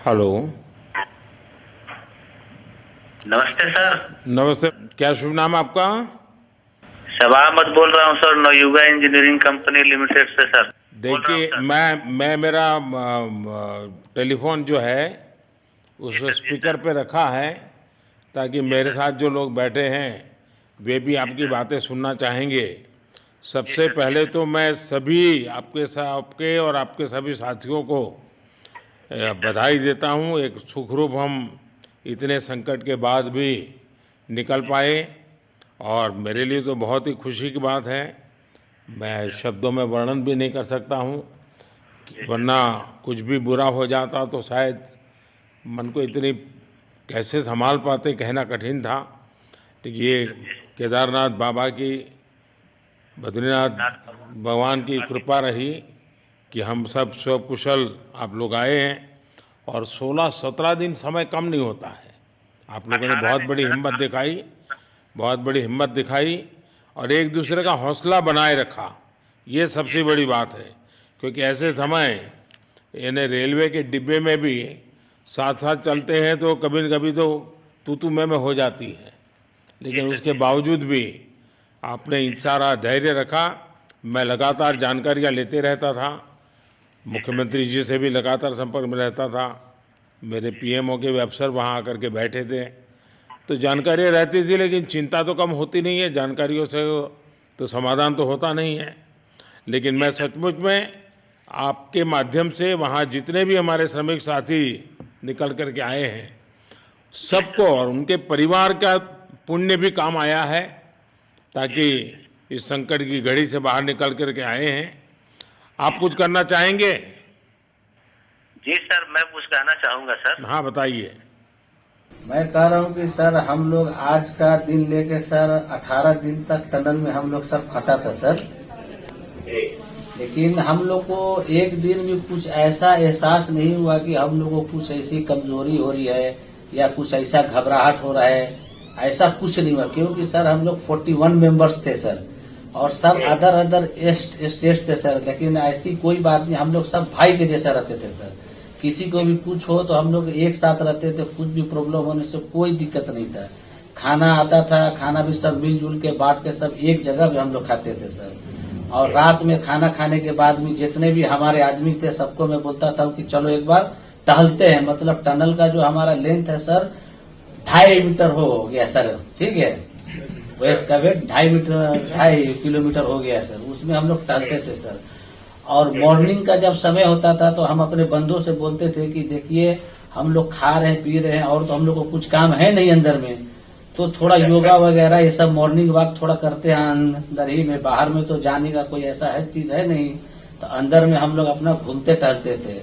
Hello. नमस्ते sir. नमस्ते। क्या शुभ नाम आपका? शबा अहमद बोल रहा हूँ sir, Navayuga engineering company limited से सर बोल रहा हूँ देखिए, सर। मैं मेरा टेलीफोन जो है उस जी सर, जी स्पीकर सर, पे रखा है ताकि जी मेरे सर, साथ जो लोग बैठे हैं वे भी जी आपकी सर, बातें सुनना चाहेंगे। जी सबसे सर, जी पहले सर, तो मैं सभी आपके और आपके सभी साथियों को जी सर, बधाई देता हूँ। एक सुखरूप हम इतने संकट के बाद भी निकल जी सर, पाए और मेरे लिए तो बहुत ही खुशी की बात है। जी मैं सर, शब्दों में वर्णन भी नहीं कर सकता हूँ, जी सर, वरना कुछ भी बुरा हो जाता तो शायद मन को इतनी कैसे संभाल पाते कहना कठिन था। तो जी ये सर, जी सर, केदारनाथ बाबा की, बद्रीनाथ नाथ बाबा भगवान की बाबा की कृपा रही कि हम सब स्वकुशल आप लोग आए हैं। और 16-17 दिन समय कम नहीं होता है। आप लोगों ने 18 बहुत दिन बड़ी सर। हिम्मत दिखाई, बहुत बड़ी हिम्मत दिखाई और एक जी दूसरे का सर, हौसला बनाए रखा। ये जी सबसे सर, बड़ी बात है, क्योंकि जी ऐसे सर, समय यानी रेलवे के डिब्बे में भी साथ साथ जी चलते हैं तो कभी न कभी तो तू मैं हो जाती है, जी लेकिन सर, उसके जी सर, बावजूद भी आपने जी सर, सारा धैर्य रखा। मैं लगातार जी जानकारियाँ लेते रहता था, जी सर, मुख्यमंत्री जी से भी लगातार संपर्क में रहता था, मेरे जी सर, पीएमओ के भी अफसर वहाँ आकर के बैठे थे, तो जी सर, जानकारियाँ रहती थी। लेकिन चिंता तो कम होती नहीं है, जानकारियों से तो समाधान तो होता नहीं है। लेकिन जी मैं सर, सचमुच में आपके माध्यम से वहाँ जितने भी हमारे श्रमिक साथी निकल कर के आए हैं, जी सबको सर, और उनके परिवार का पुण्य भी काम आया है, जी ताकि सर, जी सर, इस संकट की घड़ी से बाहर निकल कर के आए हैं। आप जी कुछ सर, करना चाहेंगे? जी सर, मैं कुछ कहना चाहूँगा सर। हाँ, बताइए। मैं कह रहा हूँ कि सर हम लोग आज का दिन लेके सर 18 दिन तक टनल में हम लोग सब फंसा था सर। लेकिन हम लोग को एक दिन भी कुछ ऐसा एहसास नहीं हुआ कि हम लोग को कुछ ऐसी कमजोरी हो रही है या कुछ ऐसा घबराहट हो रहा है। ऐसा कुछ नहीं हुआ, क्योंकि सर हम लोग 41 मेंबर्स थे सर, और सब अदर अदर स्टेट थे सर। लेकिन ऐसी कोई बात नहीं, हम लोग सब भाई के जैसा रहते थे सर। किसी को भी कुछ हो तो हम लोग एक साथ रहते थे, कुछ भी प्रॉब्लम होने से कोई दिक्कत नहीं था। खाना आता था, खाना भी सब मिलजुल के बांट के सब एक जगह पे हम लोग खाते थे सर। और रात में खाना खाने के बाद भी जितने भी हमारे आदमी थे सबको मैं बोलता था कि चलो एक बार टहलते हैं। मतलब टनल का जो हमारा लेंथ है सर 2.5 मीटर हो गया सर, ठीक है। वेस्ट का वेट 2.5 किलोमीटर हो गया सर। उसमें हम लोग टहलते थे सर। और मॉर्निंग का जब समय होता था तो हम अपने बंधुओं से बोलते थे कि देखिए हम लोग खा रहे हैं पी रहे हैं और तो हम लोग को कुछ काम है नहीं अंदर में, तो थोड़ा योगा वगैरह ये सब मॉर्निंग वॉक थोड़ा करते हैं अंदर ही में। बाहर में तो जाने का कोई ऐसा है चीज है नहीं, तो अंदर में हम लोग अपना घूमते टहलते थे।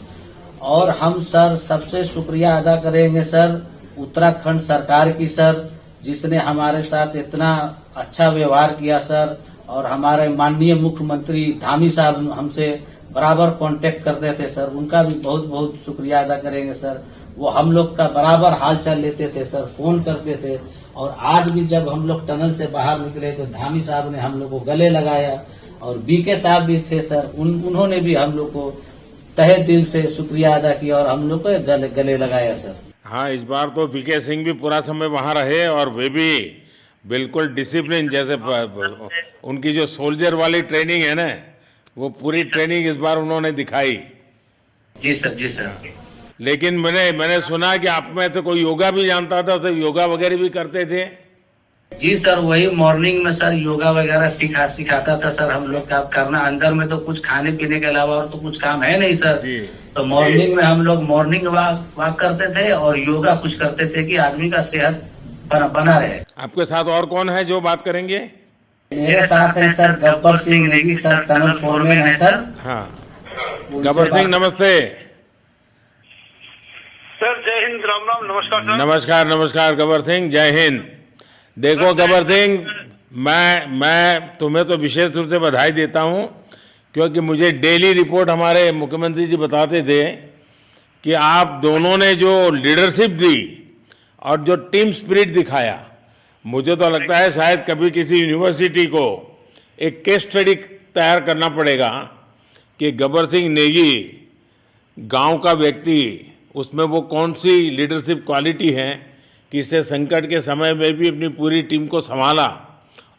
और हम सर सबसे शुक्रिया अदा करेंगे सर उत्तराखंड सरकार की सर, जिसने हमारे साथ इतना अच्छा व्यवहार किया सर। और हमारे माननीय मुख्यमंत्री धामी साहब हमसे बराबर कांटेक्ट करते थे सर, उनका भी बहुत बहुत शुक्रिया अदा करेंगे सर। वो हम लोग का बराबर हाल चाल लेते थे सर, फोन करते थे। और आज भी जब हम लोग टनल से बाहर निकले तो धामी साहब ने हम लोग को गले लगाया, और बीके साहब भी थे सर, उन्होंने भी हम लोग को तहे दिल से शुक्रिया अदा किया और हम लोग को गले लगाया सर। हाँ, इस बार तो वीके सिंह भी पूरा समय वहाँ रहे और वे भी बिल्कुल डिसिप्लिन, जैसे उनकी जो सोल्जर वाली ट्रेनिंग है ना, वो पूरी जी सर, ट्रेनिंग इस बार उन्होंने दिखाई। जी सर, जी सर, लेकिन मैंने सुना कि आप में से कोई योगा भी जानता था, तो योगा वगैरह भी करते थे। जी सर, वही मॉर्निंग में सर योगा वगैरह सिखाता था सर हम लोग का करना। अंदर में तो कुछ खाने पीने के अलावा और तो कुछ काम है नहीं सर। जी। तो मॉर्निंग में हम लोग मॉर्निंग वॉक करते थे और योगा कुछ करते थे कि आदमी का सेहत बना रहे। आपके साथ और कौन है जो बात करेंगे? मेरे साथ है sir Gabbar Singh Negi sir, tunnel foreman है सर। हाँ, उनसे गब्बर सिंह बात- नमस्ते। सर जय हिंद, राम राम, नमस्कार सर। नमस्कार नमस्कार गब्बर सिंह, जय हिंद। देखो गब्बर सिंह, मैं तुम्हें तो विशेष रूप से बधाई देता हूँ, क्योंकि मुझे डेली रिपोर्ट हमारे मुख्यमंत्री जी बताते थे कि आप दोनों ने जो लीडरशिप दी और जो टीम स्पिरिट दिखाया, मुझे तो लगता है शायद कभी किसी यूनिवर्सिटी को एक केस स्टडी तैयार करना पड़ेगा कि गब्बर सिंह नेगी गांव का व्यक्ति उसमें वो कौन सी लीडरशिप क्वालिटी है कि इससे संकट के समय में भी अपनी पूरी टीम को संभाला,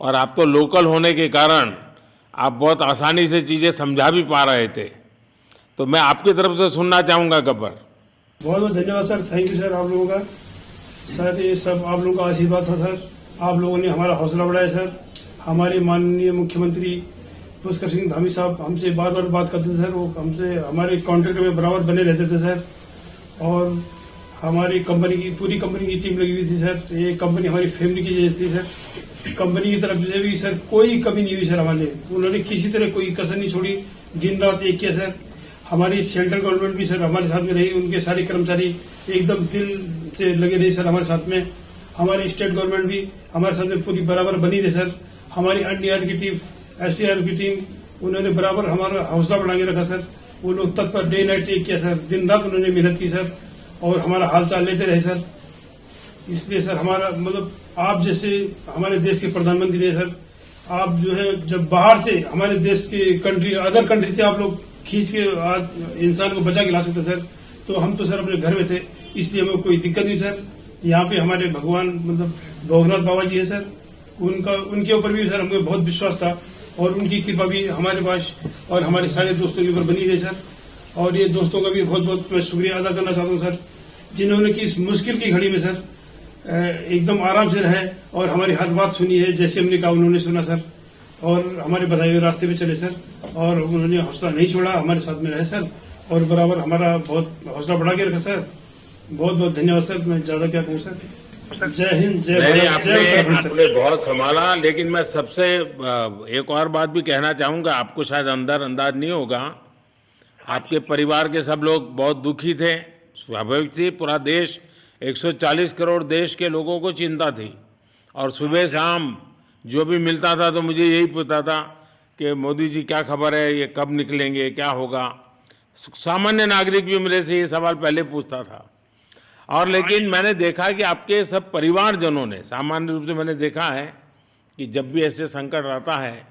और आप तो लोकल होने के कारण आप बहुत आसानी से चीज़ें समझा भी पा रहे थे। तो मैं आपकी तरफ से सुनना चाहूँगा गब्बर। बहुत बहुत धन्यवाद सर, थैंक यू सर आप लोगों का। सर ये सब आप लोगों का आशीर्वाद था सर, आप लोगों ने हमारा हौसला बढ़ाया सर। हमारे माननीय मुख्यमंत्री पुष्कर सिंह धामी साहब हमसे बात करते थे सर, वो हमसे हमारे कॉन्ट्रैक्ट में बराबर बने रहते थे सर। और हमारी कंपनी की पूरी कंपनी की टीम लगी हुई थी सर, ये कंपनी हमारी फैमिली की जैसी थी सर। कंपनी की तरफ से भी सर कोई कमी नहीं हुई सर हमारे, उन्होंने किसी तरह कोई कसर नहीं छोड़ी, दिन रात एक किया सर। हमारी सेंट्रल गवर्नमेंट भी सर हमारे साथ में रही, उनके सारे कर्मचारी एकदम दिल से लगे रहे सर हमारे साथ में। हमारी स्टेट गवर्नमेंट भी हमारे साथ में पूरी बराबर बनी रही सर। हमारी एनडीआर की टीम, एसडीआर की टीम, उन्होंने बराबर हमारा हौसला बढ़ा के रखा सर। वो लोग तत्पर डे नाइट एक किया सर, दिन रात उन्होंने मेहनत की सर और हमारा हाल चाल लेते रहे सर। इसलिए सर हमारा मतलब आप जैसे हमारे देश के प्रधानमंत्री है सर, आप जो है जब बाहर से हमारे देश के कंट्री अदर कंट्री से आप लोग खींच के इंसान को बचा के ला सकते सर, तो हम तो सर अपने घर में थे, इसलिए हमें कोई दिक्कत नहीं सर। यहाँ पे हमारे भगवान मतलब भोगनाथ बाबा जी है सर, उनके ऊपर भी सर हमें बहुत विश्वास था और उनकी कृपा भी हमारे पास और हमारे सारे दोस्तों के ऊपर बनी रही सर। और ये दोस्तों का भी बहुत बहुत मैं शुक्रिया अदा करना चाहता हूँ सर, जिन्होंने कि इस मुश्किल की घड़ी में सर एकदम आराम से रहे और हमारी हर बात सुनी है, जैसे हमने कहा उन्होंने सुना सर और हमारे बताए हुए रास्ते पे चले सर। और उन्होंने हौसला नहीं छोड़ा, हमारे साथ में रहे सर और बराबर हमारा बहुत हौसला बढ़ा के रखा सर। बहुत बहुत धन्यवाद सर, मैं ज्यादा क्या कहूँ सर। जय हिंद, जय भारत, जय उत्तराखंड आपने सर। बहुत संभाला, लेकिन मैं सबसे एक और बात भी कहना चाहूँगा, आपको शायद अंदाज नहीं होगा, आपके परिवार के सब लोग बहुत दुखी थे, स्वाभाविक थी। पूरा देश 140 करोड़ देश के लोगों को चिंता थी और सुबह शाम जो भी मिलता था तो मुझे यही पूछता था कि मोदी जी क्या खबर है, ये कब निकलेंगे, क्या होगा। सामान्य नागरिक भी मेरे से ये सवाल पहले पूछता था। और लेकिन मैंने देखा कि आपके सब परिवारजनों ने, सामान्य रूप से मैंने देखा है कि जब भी ऐसे संकट आता है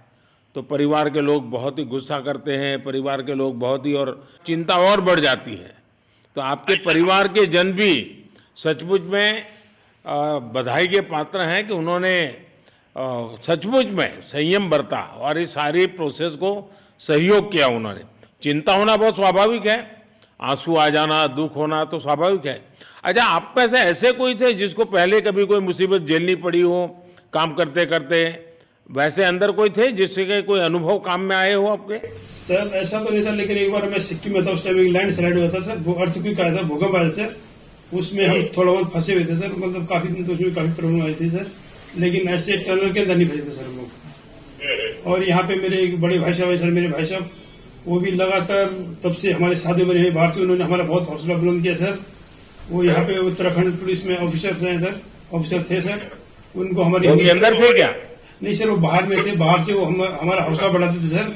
तो परिवार के लोग बहुत ही गुस्सा करते हैं, परिवार के लोग बहुत ही, और चिंता और बढ़ जाती है। तो आपके परिवार के जन भी सचमुच में बधाई के पात्र हैं कि उन्होंने सचमुच में संयम बरता और इस सारी प्रोसेस को सहयोग किया उन्होंने। चिंता होना बहुत स्वाभाविक है, आंसू आ जाना, दुख होना तो स्वाभाविक है। अच्छा, आप में से ऐसे कोई थे जिसको पहले कभी कोई मुसीबत झेलनी पड़ी हो काम करते करते? वैसे अंदर कोई थे जिससे कोई अनुभव काम में आए हो आपके? सर ऐसा तो नहीं था, लेकिन एक बार मैं सिक्किम में था, उस टाइम एक लैंड स्लाइड हुआ था सर, वो अर्थक्वेक आया था, भूकंप आया सर, उसमें हम थोड़ा बहुत फंसे हुए थे सर, मतलब काफी दिन तो उसमें काफी प्रॉब्लम आई थी सर, लेकिन ऐसे टनल के अंदर नहीं फंसे थे सर हम लोग। और यहाँ पे मेरे एक बड़े भाई साहब है सर, मेरे भाई साहब वो भी लगातार तब से हमारे साथ में बने हुए बाहर से, उन्होंने हमारा बहुत हौसला बुलंद किया सर। वो यहाँ पे उत्तराखंड पुलिस में ऑफिसर्स हैं सर, ऑफिसर थे सर, उनको हमारे अंदर थे क्या? नहीं सर, वो बाहर में थे, बाहर से वो हमारा हौसला बढ़ाते थे सर।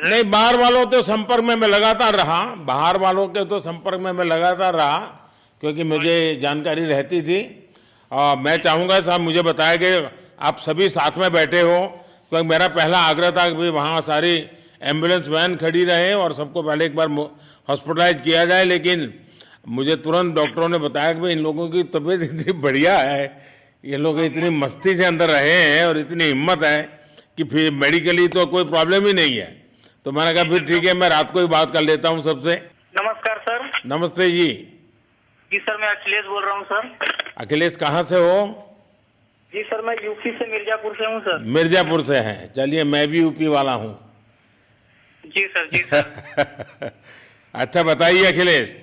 नहीं, बाहर वालों तो संपर्क में मैं लगातार रहा, बाहर वालों के तो संपर्क में मैं लगातार रहा क्योंकि मुझे जानकारी रहती थी। और मैं चाहूँगा साहब, मुझे बताया कि आप सभी साथ में बैठे हो, तो मेरा पहला आग्रह था कि वहाँ सारी एम्बुलेंस वैन खड़ी रहे और सबको पहले एक बार हॉस्पिटलाइज किया जाए। लेकिन मुझे तुरंत डॉक्टरों ने बताया कि इन लोगों की तबीयत इतनी बढ़िया है, ये लोग इतनी मस्ती से अंदर रहे हैं और इतनी हिम्मत है कि फिर मेडिकली तो कोई प्रॉब्लम ही नहीं है। तो मैंने कहा फिर ठीक है, मैं रात को ही बात कर लेता हूँ सबसे। नमस्कार सर। नमस्ते जी। जी सर, मैं अखिलेश बोल रहा हूँ सर। अखिलेश कहाँ से हो? जी सर, मैं यूपी से मिर्जापुर से हूँ सर। मिर्जापुर से हैं, चलिए मैं भी यूपी वाला हूँ। जी सर, जी सर। अच्छा बताइए अखिलेश,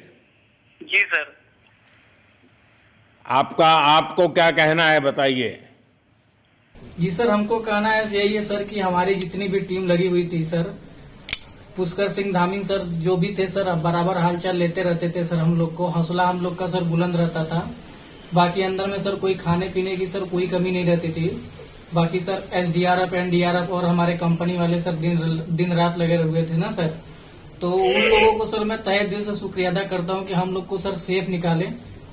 जी सर। आपको क्या कहना है, बताइए। जी सर, हमको कहना है यही है सर कि हमारी जितनी भी टीम लगी हुई थी सर, पुष्कर सिंह धामी सर जो भी थे सर, बराबर हालचाल लेते रहते थे सर, हम लोग को हौसला हम लोग का सर बुलंद रहता था। बाकी अंदर में सर कोई खाने पीने की सर कोई कमी नहीं रहती थी। बाकी सर एसडीआरएफ, एनडीआरएफ और हमारे कंपनी वाले सर दिन रात लगे हुए थे ना सर, तो उन लोगों को सर मैं तहे दिल से शुक्रिया अदा करता हूँ कि हम लोग को सर सेफ निकाले।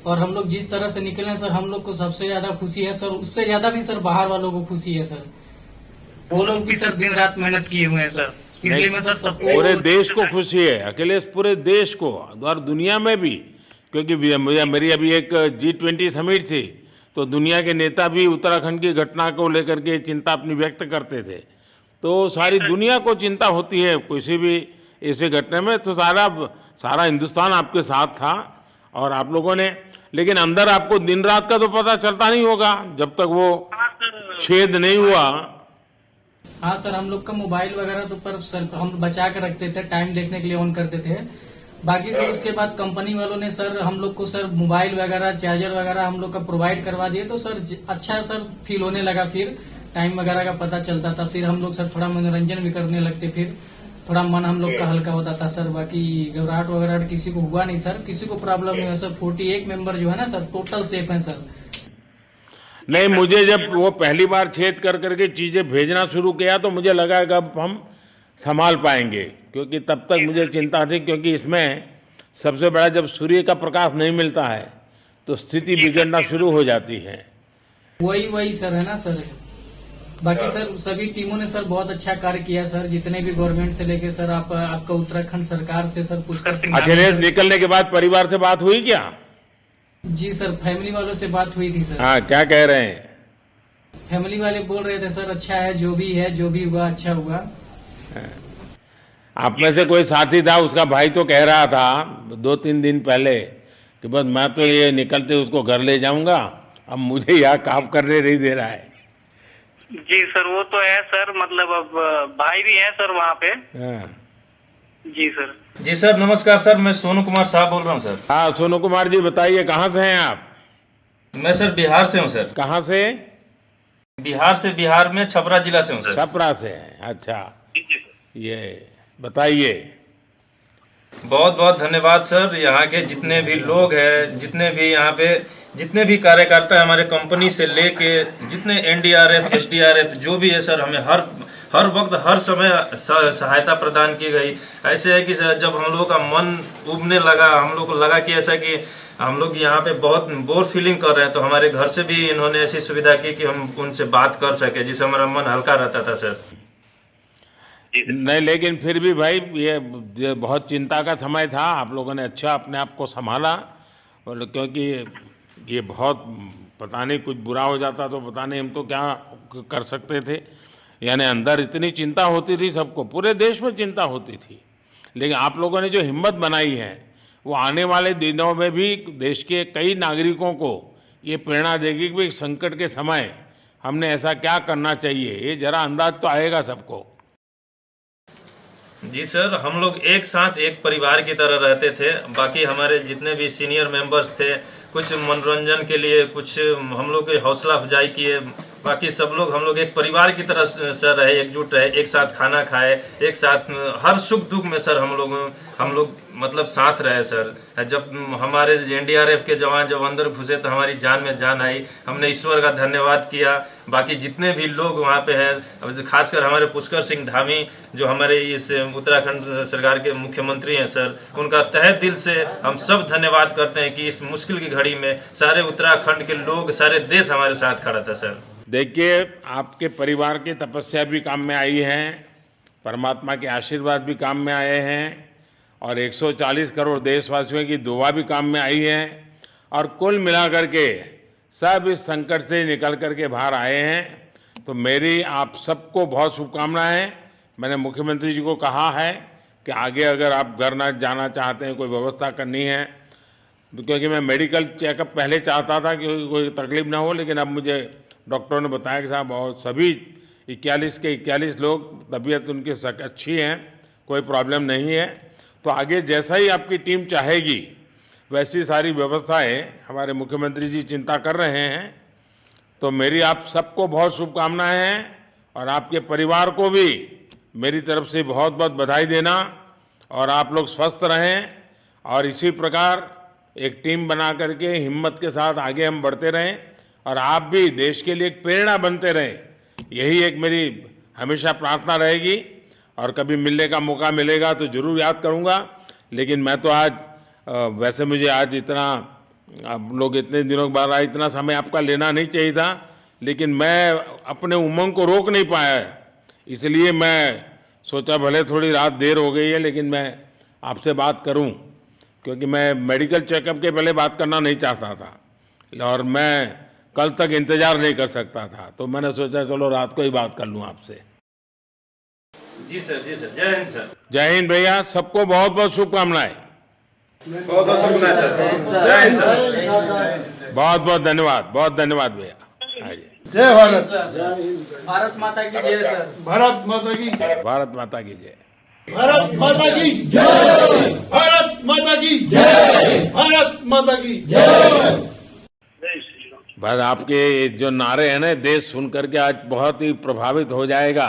और हम लोग जिस तरह से निकले सर, हम लोग को सबसे ज्यादा खुशी है सर, उससे ज्यादा भी सर बाहर वालों को खुशी है सर। वो लोग भी सर दिन रात मेहनत किए हुए हैं सर, इसलिए मैं सर सबको पूरे देश को खुशी है अखिलेश, पूरे देश को और दुनिया में भी, क्योंकि मेरी अभी एक G20 समिट थी, तो दुनिया के नेता भी उत्तराखंड की घटना को लेकर के चिंता अपनी व्यक्त करते थे। तो सारी दुनिया को चिंता होती है किसी भी ऐसे घटना में, तो सारा हिंदुस्तान आपके साथ था और आप लोगों ने, लेकिन अंदर आपको दिन रात का तो पता चलता नहीं होगा जब तक वो छेद नहीं हुआ। हाँ सर, हम लोग का मोबाइल वगैरह तो पर सर हम बचा के रखते थे, टाइम देखने के लिए ऑन करते थे। बाकी सर उसके बाद कंपनी वालों ने सर हम लोग को सर मोबाइल वगैरह, चार्जर वगैरह हम लोग का प्रोवाइड करवा दिए, तो सर अच्छा सर फील होने लगा। फिर टाइम वगैरह का पता चलता था, फिर हम लोग सर थोड़ा मनोरंजन भी करने लगते, फिर थोड़ा मन हम लोग का हल्का होता था सर। बाकी घबराहट वगैरह किसी को हुआ नहीं सर, किसी को प्रॉब्लम नहीं है सर। 41 मेंबर जो है ना सर, टोटल सेफ हैं सर। नहीं, मुझे जब वो पहली बार छेद कर करके चीजें भेजना शुरू किया तो मुझे लगा कि अब हम संभाल पाएंगे, क्योंकि तब तक मुझे चिंता थी, क्योंकि इसमें सबसे बड़ा जब सूर्य का प्रकाश नहीं मिलता है तो स्थिति बिगड़ना शुरू हो जाती है। वही सर है ना सर। बाकी सर सभी टीमों ने सर बहुत अच्छा कार्य किया सर, जितने भी गवर्नमेंट से लेके सर आपका उत्तराखंड सरकार से सर पुष्कर सिंह। अखिलेश निकलने के बाद परिवार से बात हुई क्या? जी सर, फैमिली वालों से बात हुई थी सर। हाँ, क्या कह रहे हैं? फैमिली वाले बोल रहे थे सर अच्छा है, जो भी हुआ अच्छा हुआ। आप में से कोई साथी था, उसका भाई तो कह रहा था 2-3 दिन पहले कि बस मैं तो ये निकलते उसको घर ले जाऊंगा, अब मुझे यहाँ काम करने नहीं दे रहा है। जी सर, वो तो है सर, मतलब अब भाई भी है सर वहाँ पे। हाँ। जी सर। जी सर, नमस्कार सर, मैं सोनू कुमार साहब बोल रहा हूँ सर। हाँ, सोनू कुमार जी बताइए, कहाँ से हैं आप? मैं सर बिहार से हूँ सर। कहाँ से? बिहार में छपरा जिला से हूँ सर। छपरा से हैं, अच्छा। ये बताइए। बहुत बहुत धन्यवाद सर। यहाँ के जितने भी लोग हैं, जितने भी यहाँ पे जितने भी कार्यकर्ता हमारे कंपनी से लेके जितने NDRF, SDRF जो भी है सर, हमें हर वक्त हर समय सहायता प्रदान की गई। ऐसे है कि सर जब हम लोगों का मन उबने लगा, हम लोग को लगा कि ऐसा कि हम लोग यहाँ पे बहुत बोर फीलिंग कर रहे हैं, तो हमारे घर से भी इन्होंने ऐसी सुविधा की कि हम उनसे बात कर सके, जिससे हमारा मन हल्का रहता था सर। नहीं, लेकिन फिर भी भाई ये बहुत चिंता का समय था, आप लोगों ने अच्छा अपने आप को संभाला, और क्योंकि ये बहुत पता नहीं कुछ बुरा हो जाता तो पता नहीं हम तो क्या कर सकते थे। यानी अंदर इतनी चिंता होती थी, सबको, पूरे देश में चिंता होती थी, लेकिन आप लोगों ने जो हिम्मत बनाई है वो आने वाले दिनों में भी देश के कई नागरिकों को ये प्रेरणा देगी कि संकट के समय हमने ऐसा क्या करना चाहिए। ये जरा अंदाज तो आएगा सबको। जी सर, हम लोग एक साथ एक परिवार की तरह रहते थे। बाकी हमारे जितने भी सीनियर मेंबर्स थे, कुछ मनोरंजन के लिए, कुछ हम लोग की हौसला अफजाई किए। बाकी सब लोग हम लोग एक परिवार की तरह सर रहे, एकजुट रहे, एक साथ खाना खाए, एक साथ हर सुख दुख में सर हम लोग मतलब साथ रहे सर। जब हमारे NDRF के जवान जब अंदर घुसे तो हमारी जान में जान आई, हमने ईश्वर का धन्यवाद किया। बाकी जितने भी लोग वहाँ पे हैं, खासकर हमारे पुष्कर सिंह धामी जो हमारे इस उत्तराखंड सरकार के मुख्यमंत्री हैं सर, उनका तहे दिल से हम सब धन्यवाद करते हैं कि इस मुश्किल की घड़ी में सारे उत्तराखंड के लोग, सारे देश हमारे साथ खड़ा था सर। देखिए, आपके परिवार की तपस्या भी काम में आई है, परमात्मा के आशीर्वाद भी काम में आए हैं, और 140 करोड़ देशवासियों की दुआ भी काम में आई है, और कुल मिलाकर के सब इस संकट से निकल करके बाहर आए हैं। तो मेरी आप सबको बहुत शुभकामनाएं। मैंने मुख्यमंत्री जी को कहा है कि आगे अगर आप घर ना जाना चाहते हैं, कोई व्यवस्था करनी है, क्योंकि मैं मेडिकल चेकअप पहले चाहता था कि कोई तकलीफ ना हो, लेकिन अब मुझे डॉक्टरों ने बताया कि साहब और सभी 41 के 41 लोग तबीयत उनकी अच्छी है, कोई प्रॉब्लम नहीं है। तो आगे जैसा ही आपकी टीम चाहेगी वैसी सारी व्यवस्थाएं हमारे मुख्यमंत्री जी चिंता कर रहे हैं। तो मेरी आप सबको बहुत शुभकामनाएं हैं, और आपके परिवार को भी मेरी तरफ से बहुत बहुत बधाई देना, और आप लोग स्वस्थ रहें, और इसी प्रकार एक टीम बना करके हिम्मत के साथ आगे हम बढ़ते रहें, और आप भी देश के लिए एक प्रेरणा बनते रहें। यही एक मेरी हमेशा प्रार्थना रहेगी, और कभी मिलने का मौका मिलेगा तो ज़रूर याद करूँगा। लेकिन मैं तो आज वैसे मुझे आज इतना, आप लोग इतने दिनों के बाद आए, इतना समय आपका लेना नहीं चाहिए था, लेकिन मैं अपने उमंग को रोक नहीं पाया, इसलिए मैं सोचा भले थोड़ी रात देर हो गई है लेकिन मैं आपसे बात करूं। क्योंकि मैं मेडिकल चेकअप के पहले बात करना नहीं चाहता था और मैं कल तक इंतजार नहीं कर सकता था, तो मैंने सोचा चलो रात को ही बात कर लूं आपसे। जी सर जय हिंद सर। जय हिंद भैया, सबको बहुत बहुत शुभकामनाएं। बहुत बहुत शुभकामनाएं सर। जय हिंद सर। बहुत बहुत धन्यवाद भैया। आइए। जय भारत। भारत माता की जय सर। भारत माता की जय। भारत माता की जय। भारत माता की जय। भारत माता की जय। भारत माता की जय। बस आपके जो नारे हैं ना, देश सुन करके आज बहुत ही प्रभावित हो जाएगा।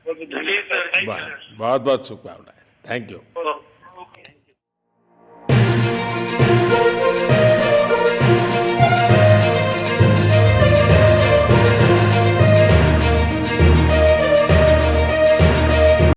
जी सर। बहुत बहुत शुभकामनाएं। Thank you.